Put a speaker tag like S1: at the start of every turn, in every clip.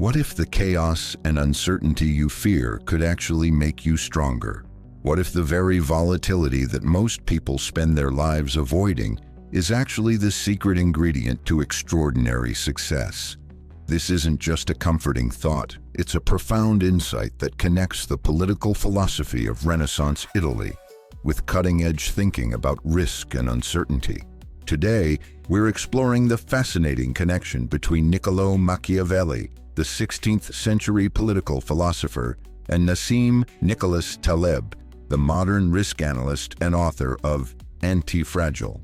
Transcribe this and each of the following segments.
S1: What if the chaos and uncertainty you fear could actually make you stronger? What if the very volatility that most people spend their lives avoiding is actually the secret ingredient to extraordinary success? This isn't just a comforting thought, it's a profound insight that connects the political philosophy of Renaissance Italy with cutting-edge thinking about risk and uncertainty. Today, we're exploring the fascinating connection between Niccolò Machiavelli, the 16th century political philosopher, and Nassim Nicholas Taleb, the modern risk analyst and author of Antifragile.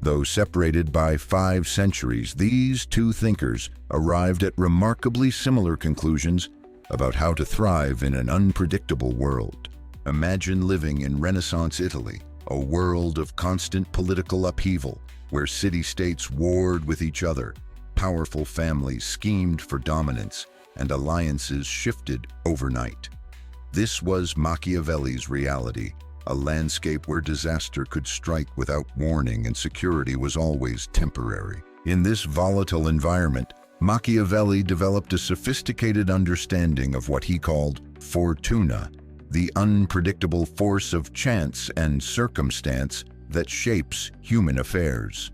S1: Though separated by 5 centuries, these two thinkers arrived at remarkably similar conclusions about how to thrive in an unpredictable world. Imagine living in Renaissance Italy, a world of constant political upheaval, where city-states warred with each other, powerful families schemed for dominance, and alliances shifted overnight. This was Machiavelli's reality, a landscape where disaster could strike without warning and security was always temporary. In this volatile environment, Machiavelli developed a sophisticated understanding of what he called Fortuna, the unpredictable force of chance and circumstance that shapes human affairs.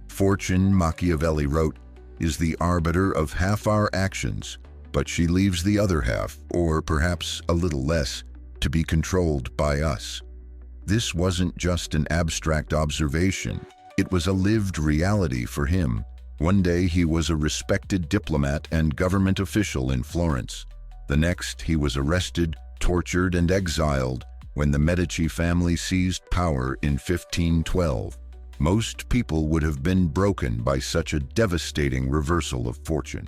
S1: Fortune, Machiavelli wrote, is the arbiter of half our actions, but she leaves the other half, or perhaps a little less, to be controlled by us. This wasn't just an abstract observation, it was a lived reality for him. One day he was a respected diplomat and government official in Florence. The next he was arrested, tortured, and exiled when the Medici family seized power in 1512. Most people would have been broken by such a devastating reversal of fortune.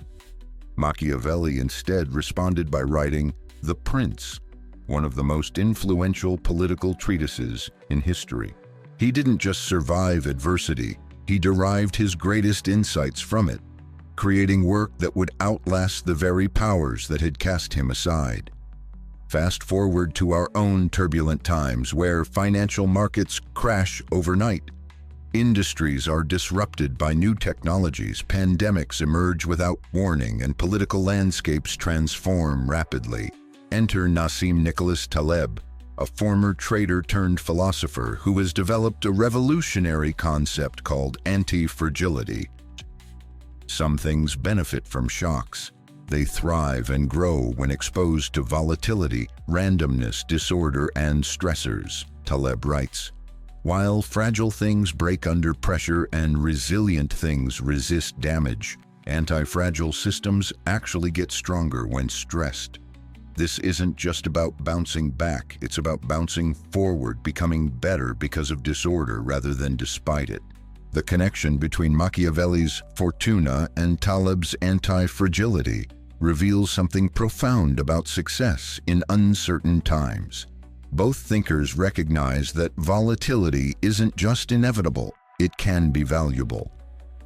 S1: Machiavelli instead responded by writing The Prince, one of the most influential political treatises in history. He didn't just survive adversity, he derived his greatest insights from it, creating work that would outlast the very powers that had cast him aside. Fast forward to our own turbulent times where financial markets crash overnight. Industries are disrupted by new technologies, pandemics emerge without warning, and political landscapes transform rapidly. Enter Nassim Nicholas Taleb, a former trader turned philosopher who has developed a revolutionary concept called antifragility. Some things benefit from shocks. They thrive and grow when exposed to volatility, randomness, disorder, and stressors, Taleb writes. While fragile things break under pressure and resilient things resist damage, anti-fragile systems actually get stronger when stressed. This isn't just about bouncing back, it's about bouncing forward, becoming better because of disorder rather than despite it. The connection between Machiavelli's Fortuna and Taleb's anti-fragility reveals something profound about success in uncertain times. Both thinkers recognize that volatility isn't just inevitable, it can be valuable.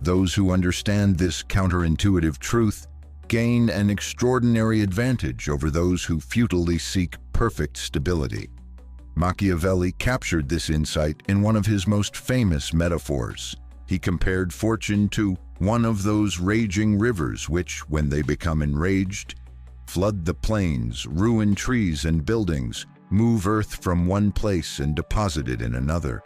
S1: Those who understand this counterintuitive truth gain an extraordinary advantage over those who futilely seek perfect stability. Machiavelli captured this insight in one of his most famous metaphors. He compared fortune to one of those raging rivers which, when they become enraged, flood the plains, ruin trees and buildings, move earth from one place and deposit it in another.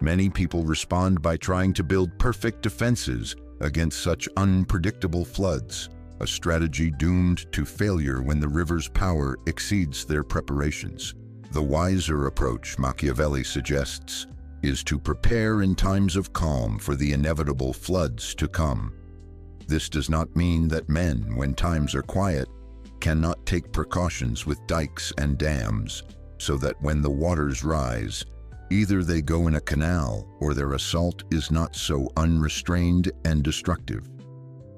S1: Many people respond by trying to build perfect defenses against such unpredictable floods, a strategy doomed to failure when the river's power exceeds their preparations. The wiser approach, Machiavelli suggests, is to prepare in times of calm for the inevitable floods to come. This does not mean that men, when times are quiet, cannot take precautions with dikes and dams, so that when the waters rise, either they go in a canal or their assault is not so unrestrained and destructive.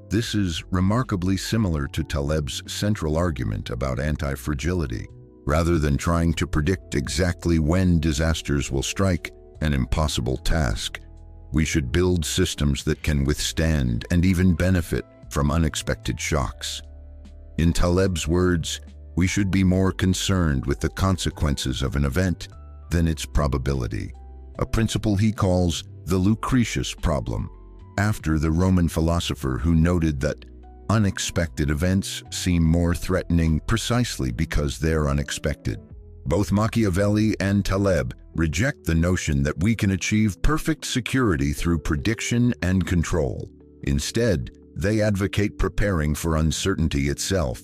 S1: This is remarkably similar to Taleb's central argument about anti-fragility. Rather than trying to predict exactly when disasters will strike, an impossible task, we should build systems that can withstand and even benefit from unexpected shocks. In Taleb's words, we should be more concerned with the consequences of an event than its probability, a principle he calls the Lucretius problem, after the Roman philosopher who noted that Unexpected events seem more threatening precisely because they're unexpected. Both Machiavelli and Taleb reject the notion that we can achieve perfect security through prediction and control. Instead, they advocate preparing for uncertainty itself.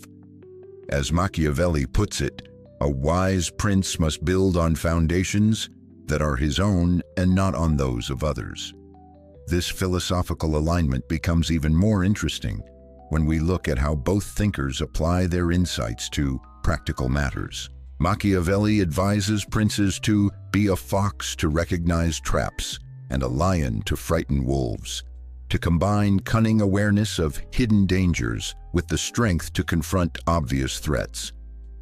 S1: As Machiavelli puts it, a wise prince must build on foundations that are his own and not on those of others. This philosophical alignment becomes even more interesting when we look at how both thinkers apply their insights to practical matters. Machiavelli advises princes to be a fox to recognize traps and a lion to frighten wolves, to combine cunning awareness of hidden dangers with the strength to confront obvious threats.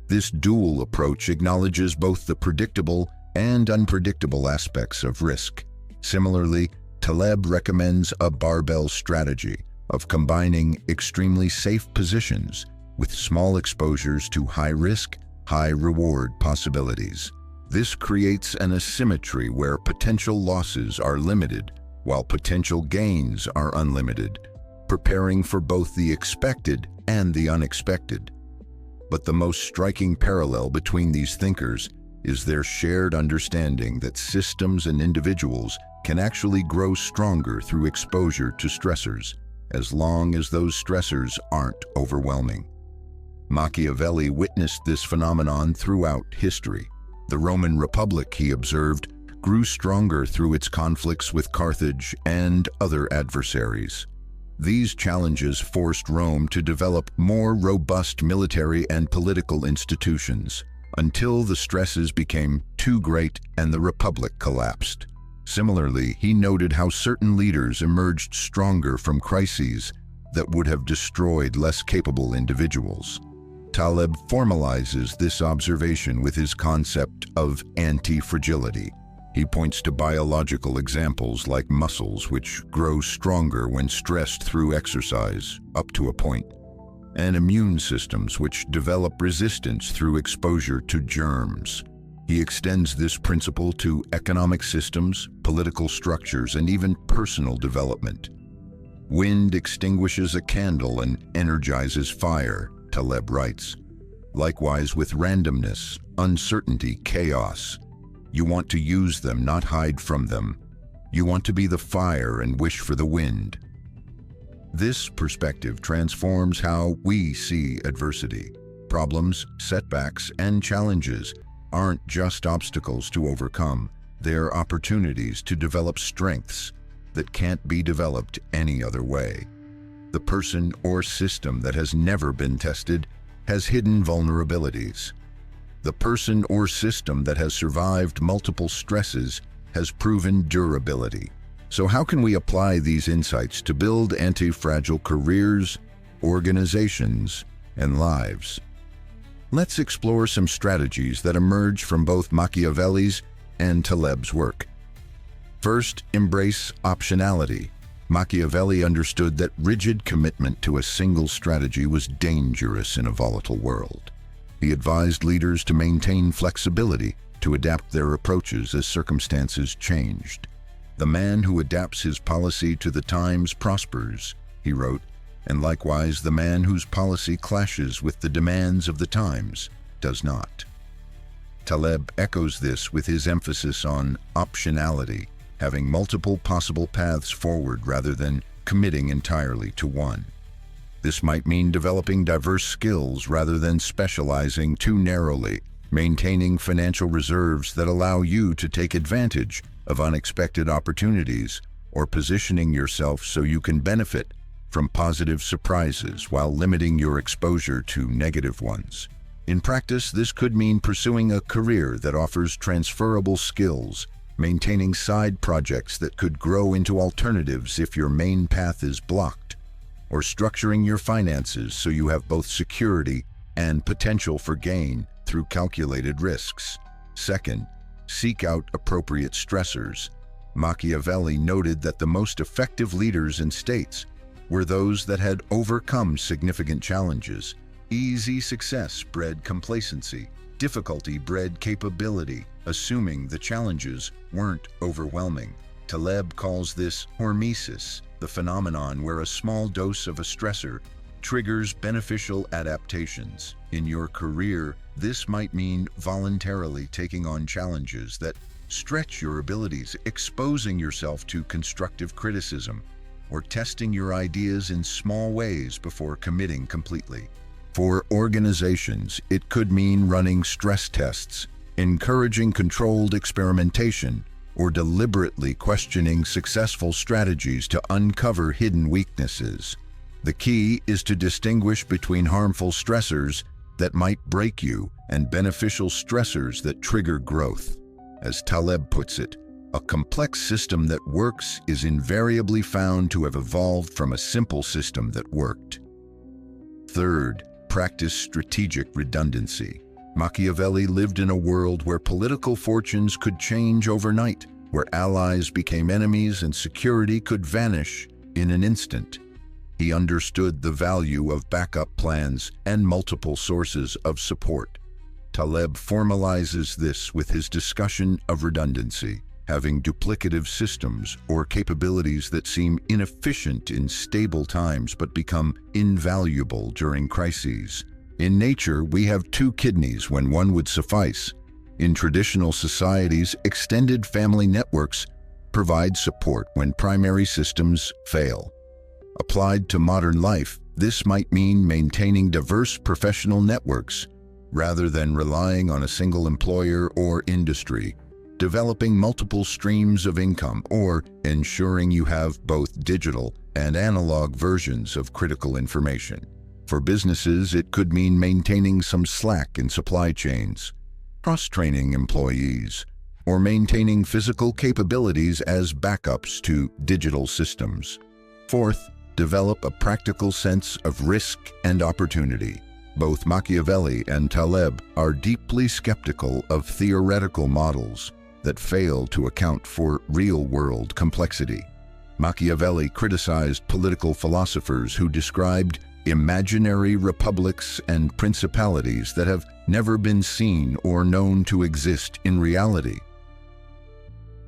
S1: This dual approach acknowledges both the predictable and unpredictable aspects of risk. Similarly, Taleb recommends a barbell strategy of combining extremely safe positions with small exposures to high-risk, high-reward possibilities. This creates an asymmetry where potential losses are limited while potential gains are unlimited, preparing for both the expected and the unexpected. But the most striking parallel between these thinkers is their shared understanding that systems and individuals can actually grow stronger through exposure to stressors, as long as those stressors aren't overwhelming. Machiavelli witnessed this phenomenon throughout history. The Roman Republic, he observed, grew stronger through its conflicts with Carthage and other adversaries. These challenges forced Rome to develop more robust military and political institutions, until the stresses became too great and the Republic collapsed. Similarly, he noted how certain leaders emerged stronger from crises that would have destroyed less capable individuals. Taleb formalizes this observation with his concept of antifragility. He points to biological examples like muscles, which grow stronger when stressed through exercise, up to a point, and immune systems, which develop resistance through exposure to germs. He extends this principle to economic systems, political structures, and even personal development. Wind extinguishes a candle and energizes fire, Taleb writes. Likewise with randomness, uncertainty, chaos. You want to use them, not hide from them. You want to be the fire and wish for the wind. This perspective transforms how we see adversity. Problems, setbacks, and challenges aren't just obstacles to overcome. They're opportunities to develop strengths that can't be developed any other way. The person or system that has never been tested has hidden vulnerabilities. The person or system that has survived multiple stresses has proven durability. So how can we apply these insights to build anti-fragile careers, organizations, and lives? Let's explore some strategies that emerge from both Machiavelli's and Taleb's work. First, embrace optionality. Machiavelli understood that rigid commitment to a single strategy was dangerous in a volatile world. He advised leaders to maintain flexibility, to adapt their approaches as circumstances changed. The man who adapts his policy to the times prospers, he wrote, and likewise the man whose policy clashes with the demands of the times does not. Taleb echoes this with his emphasis on optionality, having multiple possible paths forward rather than committing entirely to one. This might mean developing diverse skills rather than specializing too narrowly, maintaining financial reserves that allow you to take advantage of unexpected opportunities, or positioning yourself so you can benefit from positive surprises while limiting your exposure to negative ones. In practice, this could mean pursuing a career that offers transferable skills, maintaining side projects that could grow into alternatives if your main path is blocked, or structuring your finances so you have both security and potential for gain through calculated risks. Second, seek out appropriate stressors. Machiavelli noted that the most effective leaders in states were those that had overcome significant challenges. Easy success bred complacency. Difficulty bred capability, assuming the challenges weren't overwhelming. Taleb calls this hormesis, the phenomenon where a small dose of a stressor triggers beneficial adaptations. In your career, this might mean voluntarily taking on challenges that stretch your abilities, exposing yourself to constructive criticism, or testing your ideas in small ways before committing completely. For organizations, it could mean running stress tests, encouraging controlled experimentation, or deliberately questioning successful strategies to uncover hidden weaknesses. The key is to distinguish between harmful stressors that might break you and beneficial stressors that trigger growth. As Taleb puts it, a complex system that works is invariably found to have evolved from a simple system that worked. Third, practice strategic redundancy. Machiavelli lived in a world where political fortunes could change overnight, where allies became enemies and security could vanish in an instant. He understood the value of backup plans and multiple sources of support. Taleb formalizes this with his discussion of redundancy, having duplicative systems or capabilities that seem inefficient in stable times but become invaluable during crises. In nature, we have two kidneys when one would suffice. In traditional societies, extended family networks provide support when primary systems fail. Applied to modern life, this might mean maintaining diverse professional networks rather than relying on a single employer or industry, developing multiple streams of income, or ensuring you have both digital and analog versions of critical information. For businesses, it could mean maintaining some slack in supply chains, cross-training employees, or maintaining physical capabilities as backups to digital systems. Fourth, develop a practical sense of risk and opportunity. Both Machiavelli and Taleb are deeply skeptical of theoretical models that fail to account for real-world complexity. Machiavelli criticized political philosophers who described imaginary republics and principalities that have never been seen or known to exist in reality.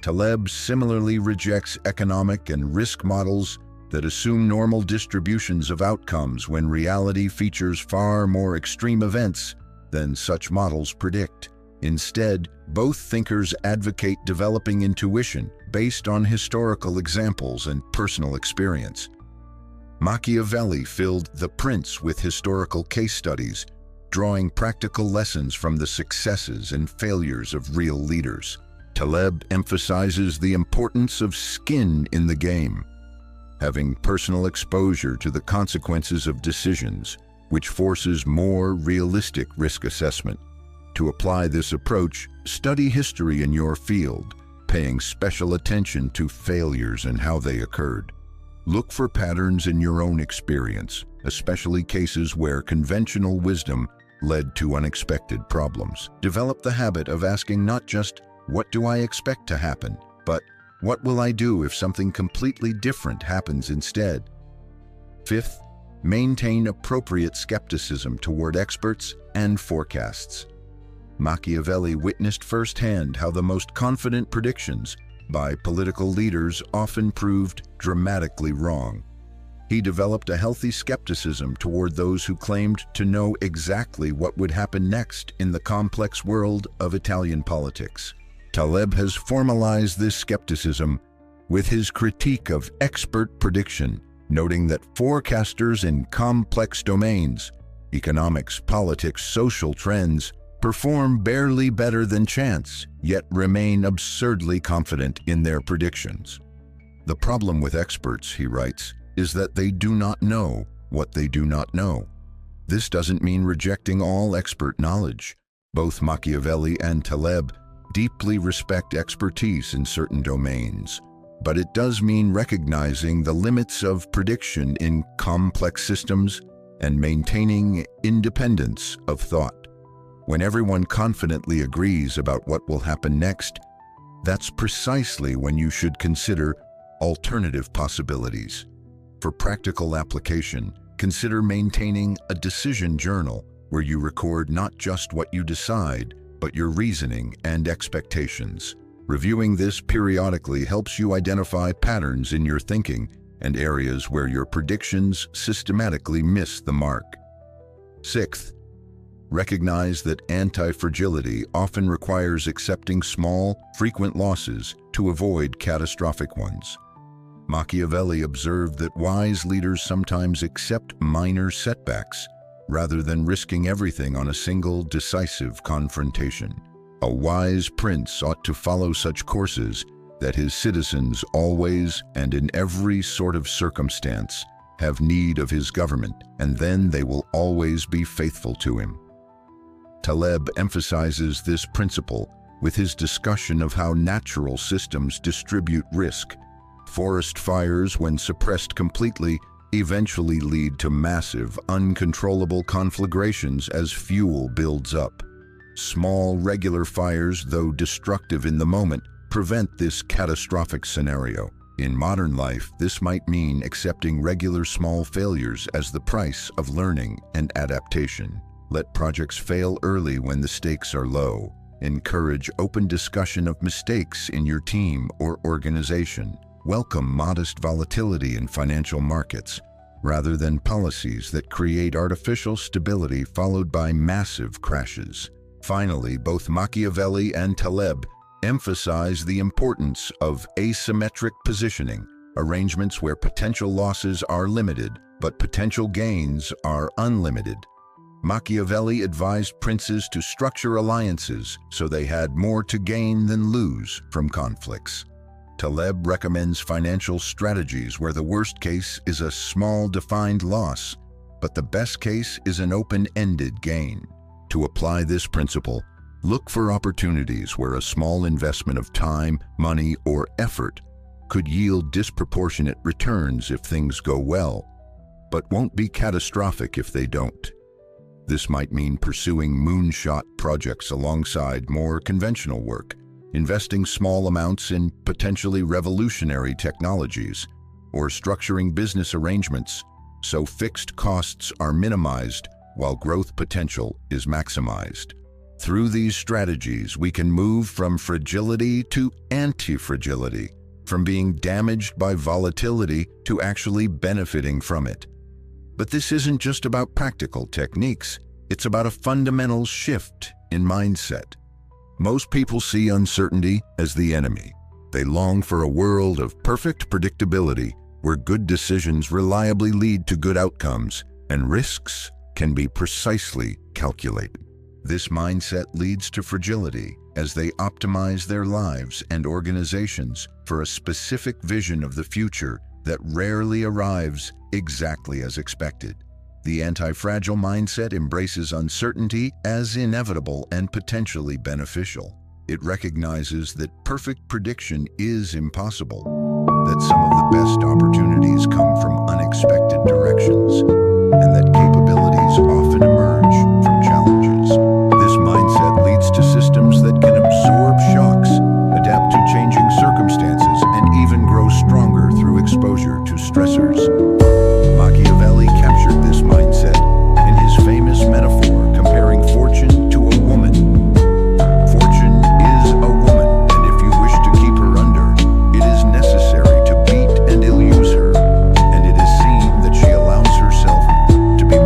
S1: Taleb similarly rejects economic and risk models that assume normal distributions of outcomes when reality features far more extreme events than such models predict. Instead, both thinkers advocate developing intuition based on historical examples and personal experience. Machiavelli filled The Prince with historical case studies, drawing practical lessons from the successes and failures of real leaders. Taleb emphasizes the importance of skin in the game, having personal exposure to the consequences of decisions, which forces more realistic risk assessment. To apply this approach, study history in your field, paying special attention to failures and how they occurred. Look for patterns in your own experience, especially cases where conventional wisdom led to unexpected problems. Develop the habit of asking not just, "What do I expect to happen?" but "What will I do if something completely different happens instead?" Fifth, maintain appropriate skepticism toward experts and forecasts. Machiavelli witnessed firsthand how the most confident predictions by political leaders often proved dramatically wrong. He developed a healthy skepticism toward those who claimed to know exactly what would happen next in the complex world of Italian politics. Taleb has formalized this skepticism with his critique of expert prediction, noting that forecasters in complex domains, economics, politics, social trends, perform barely better than chance, yet remain absurdly confident in their predictions. The problem with experts, he writes, is that they do not know what they do not know. This doesn't mean rejecting all expert knowledge. Both Machiavelli and Taleb deeply respect expertise in certain domains, but it does mean recognizing the limits of prediction in complex systems and maintaining independence of thought. When everyone confidently agrees about what will happen next, that's precisely when you should consider alternative possibilities. For practical application, consider maintaining a decision journal where you record not just what you decide, but your reasoning and expectations. Reviewing this periodically helps you identify patterns in your thinking and areas where your predictions systematically miss the mark. Sixth, recognize that anti-fragility often requires accepting small, frequent losses to avoid catastrophic ones. Machiavelli observed that wise leaders sometimes accept minor setbacks rather than risking everything on a single, decisive confrontation. A wise prince ought to follow such courses that his citizens always and in every sort of circumstance have need of his government, and then they will always be faithful to him. Taleb emphasizes this principle with his discussion of how natural systems distribute risk. Forest fires, when suppressed completely, eventually lead to massive, uncontrollable conflagrations as fuel builds up. Small, regular fires, though destructive in the moment, prevent this catastrophic scenario. In modern life, this might mean accepting regular small failures as the price of learning and adaptation. Let projects fail early when the stakes are low. Encourage open discussion of mistakes in your team or organization. Welcome modest volatility in financial markets, rather than policies that create artificial stability followed by massive crashes. Finally, both Machiavelli and Taleb emphasize the importance of asymmetric positioning, arrangements where potential losses are limited, but potential gains are unlimited. Machiavelli advised princes to structure alliances so they had more to gain than lose from conflicts. Taleb recommends financial strategies where the worst case is a small defined loss, but the best case is an open-ended gain. To apply this principle, look for opportunities where a small investment of time, money, or effort could yield disproportionate returns if things go well, but won't be catastrophic if they don't. This might mean pursuing moonshot projects alongside more conventional work, investing small amounts in potentially revolutionary technologies, or structuring business arrangements so fixed costs are minimized while growth potential is maximized. Through these strategies, we can move from fragility to anti-fragility, from being damaged by volatility to actually benefiting from it. But this isn't just about practical techniques, it's about a fundamental shift in mindset. Most people see uncertainty as the enemy. They long for a world of perfect predictability where good decisions reliably lead to good outcomes and risks can be precisely calculated. This mindset leads to fragility as they optimize their lives and organizations for a specific vision of the future that rarely arrives exactly as expected. The anti-fragile mindset embraces uncertainty as inevitable and potentially beneficial. It recognizes that perfect prediction is impossible, that some of the best opportunities come from unexpected directions, and that capabilities often emerge from challenges. This mindset leads to systems that can absorb shocks, adapt to changing circumstances, and even grow stronger through exposure to stressors. Machiavelli captured this mindset in his famous metaphor comparing fortune to a woman. Fortune is a woman, and if you wish to keep her under, it is necessary to beat and ill-use her, and it is seen that she allows herself to be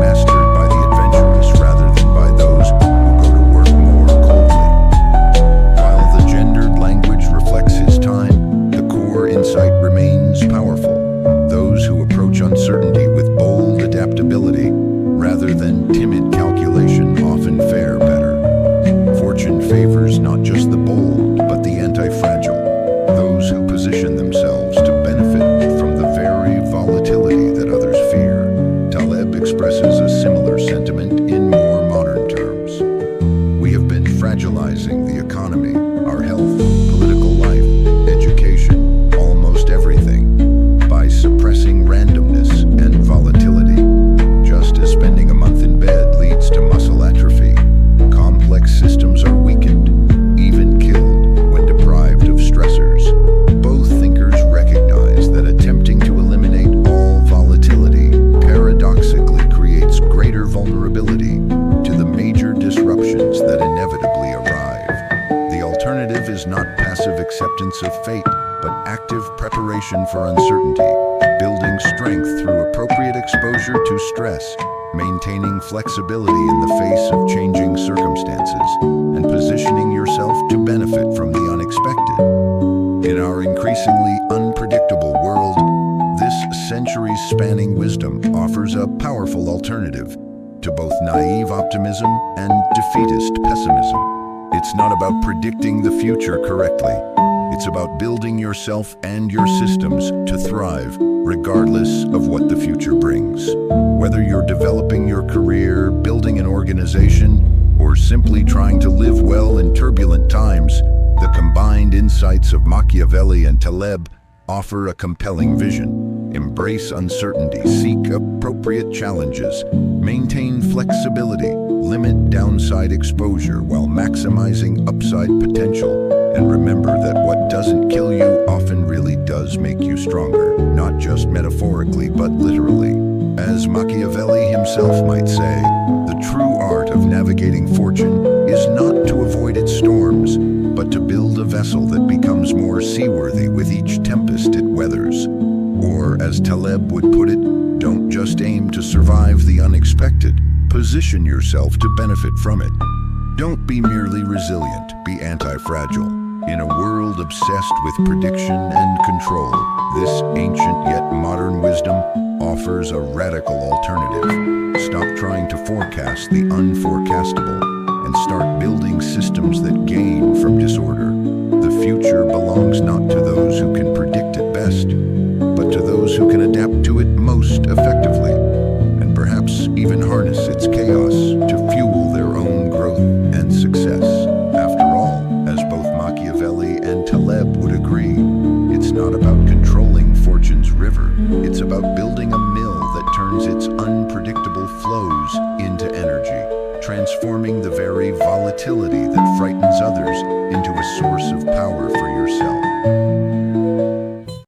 S1: active preparation for uncertainty, building strength through appropriate exposure to stress, maintaining flexibility in the face of changing circumstances, and positioning yourself to benefit from the unexpected. In our increasingly unpredictable world, this centuries-spanning wisdom offers a powerful alternative to both naive optimism and defeatist pessimism. It's not about predicting the future correctly. It's about building yourself and your systems to thrive regardless of what the future brings. Whether you're developing your career, building an organization, or simply trying to live well in turbulent times, the combined insights of Machiavelli and Taleb offer a compelling vision. Embrace uncertainty, seek appropriate challenges, maintain flexibility, limit downside exposure while maximizing upside potential, and remember that what doesn't kill you often really does make you stronger, not just metaphorically but literally. As Machiavelli himself might say, the true art of navigating fortune is not to avoid its storms, but to build a vessel that becomes more seaworthy with each tempest it weathers. Or, as Taleb would put it, don't just aim to survive the unexpected, position yourself to benefit from it. Don't be merely resilient, be anti-fragile. In a world obsessed with prediction and control, this ancient yet modern wisdom offers a radical alternative. Stop trying to forecast the unforecastable and start building systems that gain from disorder. The future belongs not to those who can predict it best, but to those who can adapt to it most effectively, and perhaps even harness its chaos to fuel their own growth and success. After all, as both Machiavelli and Taleb would agree, it's not about controlling fortune's river, it's about building a mill that turns its unpredictable flows into energy, transforming the very volatility that frightens others into